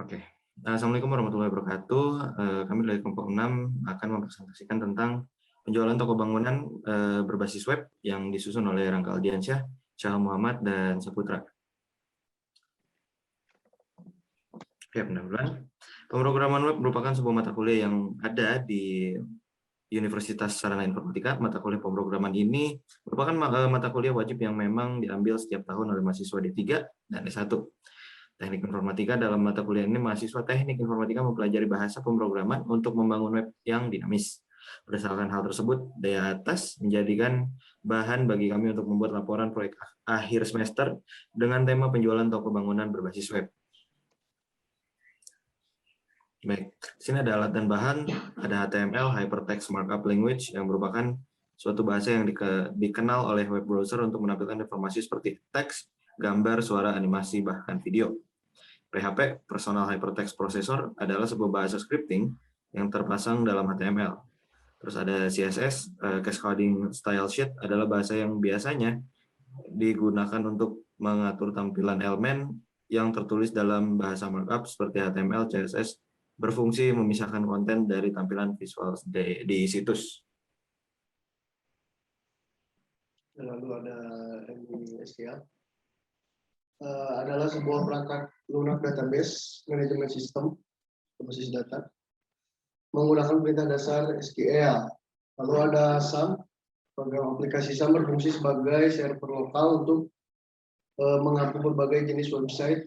Oke. Assalamualaikum warahmatullahi wabarakatuh. Kami dari kelompok 6 akan mempresentasikan tentang penjualan toko bangunan berbasis web yang disusun oleh Rangga Aldiansyah, Syah Muhammad, dan Saputra. Oke, pendahuluan. Pemrograman web merupakan sebuah mata kuliah yang ada di Universitas Sarana Informatika. Mata kuliah pemrograman ini merupakan mata kuliah wajib yang memang diambil setiap tahun oleh mahasiswa D3 dan D1. Teknik informatika. Dalam mata kuliah ini, mahasiswa teknik informatika mempelajari bahasa pemrograman untuk membangun web yang dinamis. Berdasarkan hal tersebut, di atas menjadikan bahan bagi kami untuk membuat laporan proyek akhir semester dengan tema penjualan toko bangunan berbasis web. Baik, di sini ada alat dan bahan, ada HTML, Hypertext Markup Language, yang merupakan suatu bahasa yang dikenal oleh web browser untuk menampilkan informasi seperti teks, gambar, suara, animasi, bahkan video. PHP, Personal Hypertext Processor, adalah sebuah bahasa scripting yang terpasang dalam HTML. Terus ada CSS, Cascading Style Sheet, adalah bahasa yang biasanya digunakan untuk mengatur tampilan elemen yang tertulis dalam bahasa markup seperti HTML, CSS, berfungsi memisahkan konten dari tampilan visual di situs. Lalu ada MISQL. Adalah sebuah perangkat lunak database manajemen sistem berbasis data menggunakan perintah dasar SQL. Lalu ada SAM, program aplikasi SAM berfungsi sebagai server lokal untuk mengapung berbagai jenis website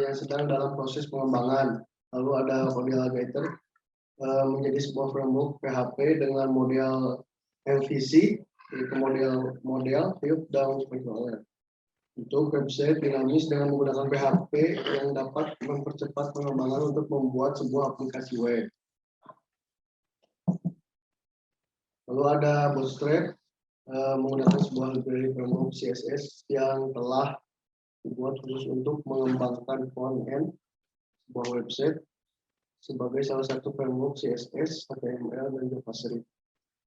yang sedang dalam proses pengembangan. Lalu ada model Alligator, menjadi sebuah framework PHP dengan model MVC, yaitu model view dan spectacular. Untuk website dinamis dengan menggunakan PHP yang dapat mempercepat pengembangan untuk membuat sebuah aplikasi web. Lalu ada Bootstrap, menggunakan sebuah library framework CSS yang telah dibuat khusus untuk mengembangkan front-end sebuah website sebagai salah satu framework CSS, HTML, dan JavaScript.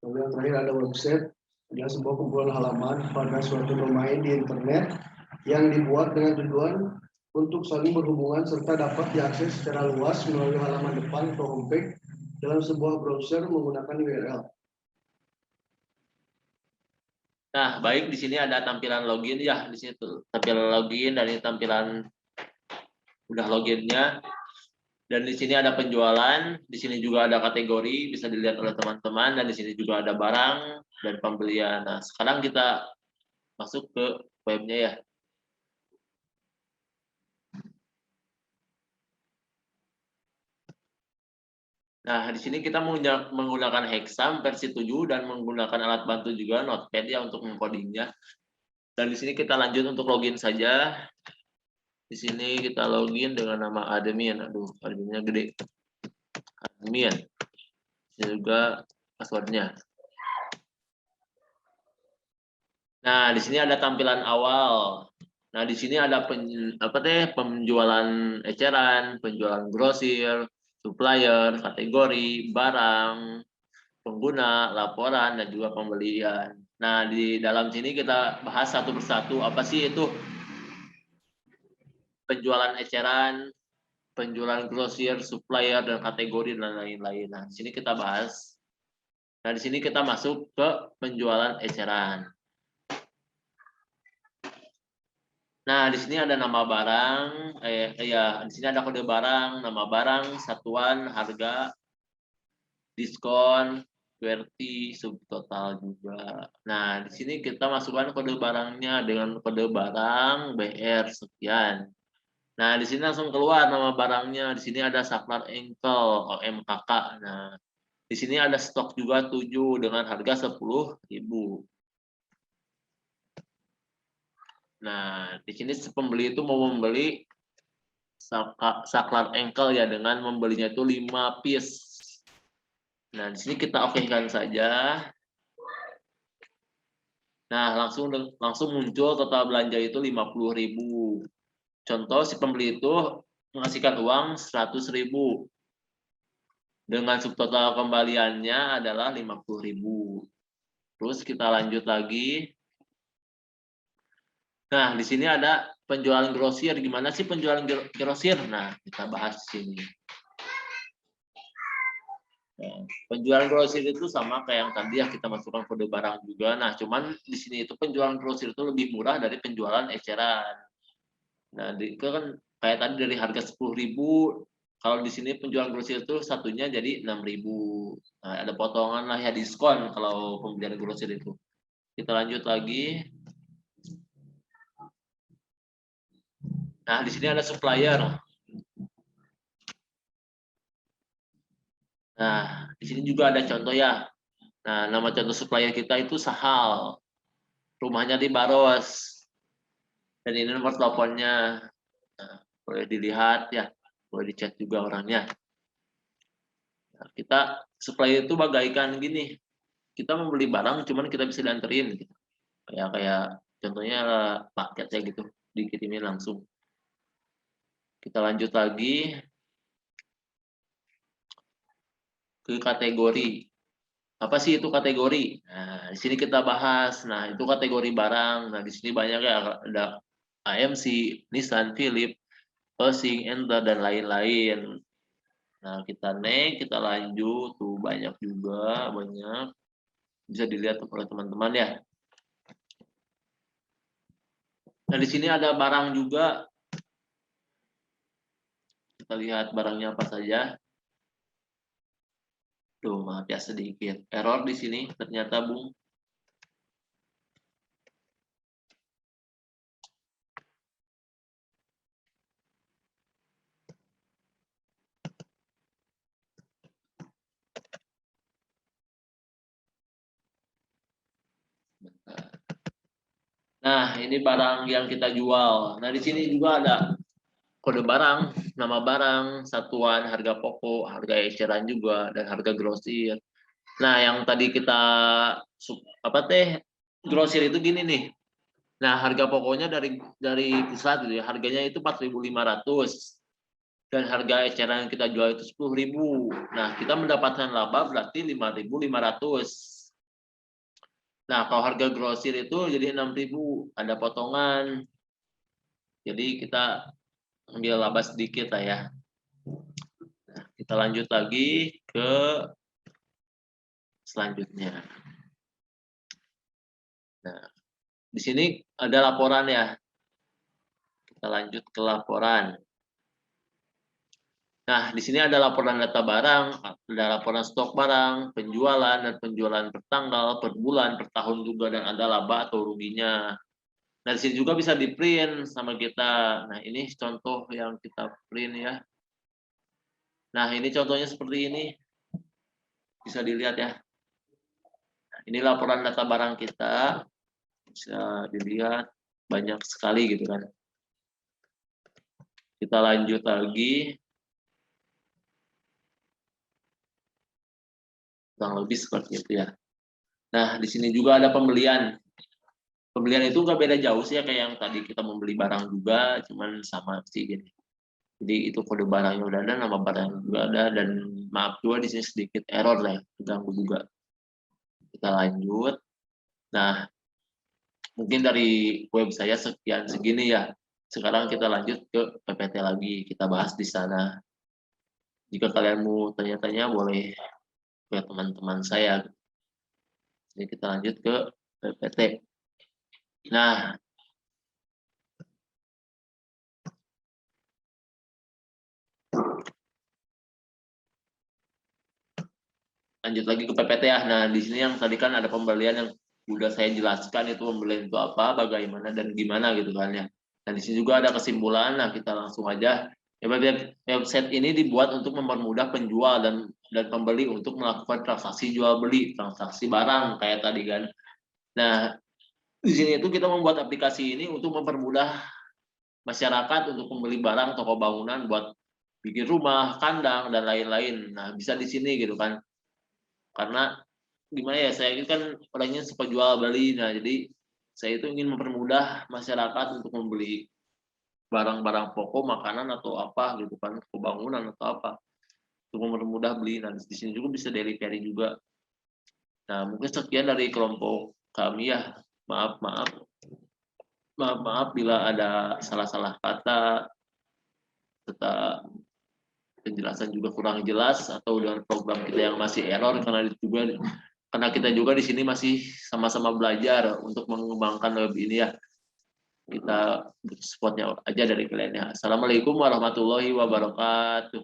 Lalu yang terakhir ada website, adalah sebuah kumpulan halaman pada suatu domain di internet yang dibuat dengan tujuan untuk saling berhubungan serta dapat diakses secara luas melalui halaman depan atau homepage dalam sebuah browser menggunakan URL. Nah, baik, di sini ada tampilan login ya, di sini tuh tampilan login dan ini tampilan udah loginnya. Dan di sini ada penjualan, di sini juga ada kategori bisa dilihat oleh teman-teman, dan di sini juga ada barang dan pembelian. Nah, sekarang kita masuk ke webnya ya. Nah, di sini kita menggunakan Hexam versi 7 dan menggunakan alat bantu juga Notepad ya untuk mengcodingnya. Dan di sini kita lanjut untuk login saja. Di sini kita login dengan nama admin. Aduh, adminnya gede. Admin. Ini juga passwordnya. Nah, di sini ada tampilan awal. Nah, di sini ada penjualan eceran, penjualan grosir, supplier, kategori, barang, pengguna, laporan, dan juga pembelian. Nah, di dalam sini kita bahas satu persatu apa sih itu penjualan eceran, penjualan grosir, supplier, dan kategori, dan lain-lain. Nah, di sini kita bahas. Nah, di sini kita masuk ke penjualan eceran. Nah, di sini ada nama barang, di sini ada kode barang, nama barang, satuan, harga, diskon, QWERTY, subtotal juga. Nah, di sini kita masukkan kode barangnya dengan kode barang BR sekian. Nah, di sini langsung keluar nama barangnya. Di sini ada Saklar Engkel OMKK. Nah, di sini ada stok juga 7 dengan harga 10.000. Nah, di sini si pembeli itu mau membeli Saklar Engkel ya dengan membelinya itu 5 piece. Nah, di sini kita okekan saja. Nah, langsung muncul total belanja itu 50.000. Contoh si pembeli itu mengasihkan uang 100.000. Dengan subtotal kembaliannya adalah 50.000. Terus kita lanjut lagi. Nah, di sini ada penjualan grosir. Gimana sih penjualan grosir? Nah, kita bahas di sini. Nah, penjualan grosir itu sama kayak yang tadi ya, kita masukkan kode barang juga. Nah, cuman di sini itu penjualan grosir itu lebih murah dari penjualan eceran. Nah, itu kan kayak tadi dari harga 10.000, kalau di sini penjualan grosir itu satunya jadi 6.000. Nah, ada potongan lah ya, diskon kalau pembelian grosir itu. Kita lanjut lagi. Nah, di sini ada supplier. Nah, di sini juga ada contoh ya. Nah, nama contoh supplier kita itu Sahal. Rumahnya di Baros. Dan ini nomor teleponnya. Nah, boleh dilihat ya. Boleh dicek juga orangnya. Nah, kita supplier itu bagaikan gini. Kita membeli barang, cuman kita bisa dianterin. Gitu. Kayak contohnya paket ya gitu. Dikirimin langsung. Kita lanjut lagi ke kategori. Apa sih itu kategori? Nah, di sini kita bahas. Nah, itu kategori barang. Nah, di sini banyak ya, ada AMC, Nissan, Philips, Persing, Enter, dan lain-lain. Nah, kita next, kita lanjut. Tuh banyak juga, banyak. Bisa dilihat oleh teman-teman ya. Nah, di sini ada barang juga. Kita lihat barangnya apa saja. Tuh, maaf ya sedikit error di sini. Ternyata, Bung. Nah, ini barang yang kita jual. Nah, di sini juga ada kode barang, nama barang, satuan, harga pokok, harga eceran juga, dan harga grosir. Nah, yang tadi kita grosir itu gini nih. Nah, harga pokoknya dari pusat gitu ya, harganya itu 4.500. Dan harga eceran yang kita jual itu 10.000. Nah, kita mendapatkan laba berarti 5.500. Nah, kalau harga grosir itu jadi 6.000, ada potongan. Jadi kita ambil laba sedikit lah ya. Nah, kita lanjut lagi ke selanjutnya. Nah, di sini ada laporan ya. Kita lanjut ke laporan. Nah, di sini ada laporan data barang, ada laporan stok barang, penjualan dan penjualan per tanggal, per bulan, per tahun juga, dan ada laba atau ruginya. Nah, di sini juga bisa di-print sama kita. Nah, ini contoh yang kita print ya. Nah, ini contohnya seperti ini. Bisa dilihat ya. Nah, ini laporan data barang kita. Bisa dilihat banyak sekali gitu kan. Kita lanjut lagi. Kurang lebih seperti itu ya. Nah, di sini juga ada pembelian. Pembelian itu nggak beda jauh sih ya kayak yang tadi kita membeli barang juga, cuman sama sih gini. Jadi itu kode barangnya udah ada, nama barang juga ada, dan maaf juga di sini sedikit error lah, terganggu juga. Kita lanjut. Nah, mungkin dari web saya sekian segini ya. Sekarang kita lanjut ke PPT lagi, kita bahas di sana. Jika kalian mau tanya-tanya boleh ke teman-teman saya. Jadi kita lanjut ke PPT. Nah, lanjut lagi ke PPT ya. Nah, di sini yang tadi kan ada pembelian yang udah saya jelaskan, itu pembelian itu apa, bagaimana, dan gimana gitu kan ya. Dan di sini juga ada kesimpulan. Nah, kita langsung aja. Website ini dibuat untuk mempermudah penjual dan pembeli untuk melakukan transaksi jual beli, transaksi barang kayak tadi kan. Nah, di sini itu kita membuat aplikasi ini untuk mempermudah masyarakat untuk membeli barang, toko bangunan buat bikin rumah, kandang, dan lain-lain. Nah, bisa di sini gitu kan. Karena gimana ya, saya ini kan orangnya suka jual beli. Nah, jadi saya itu ingin mempermudah masyarakat untuk membeli barang-barang pokok, makanan atau apa gitu kan, bangunan atau apa, untuk mempermudah beli. Nah, di sini juga bisa delivery juga. Nah, mungkin sekian dari kelompok kami ya. Maaf Maaf bila ada salah-salah kata serta penjelasan juga kurang jelas atau dengan program kita yang masih error karena kita juga di sini masih sama-sama belajar untuk mengembangkan web ini ya. Kita supportnya aja dari kalian ya. Assalamualaikum warahmatullahi wabarakatuh.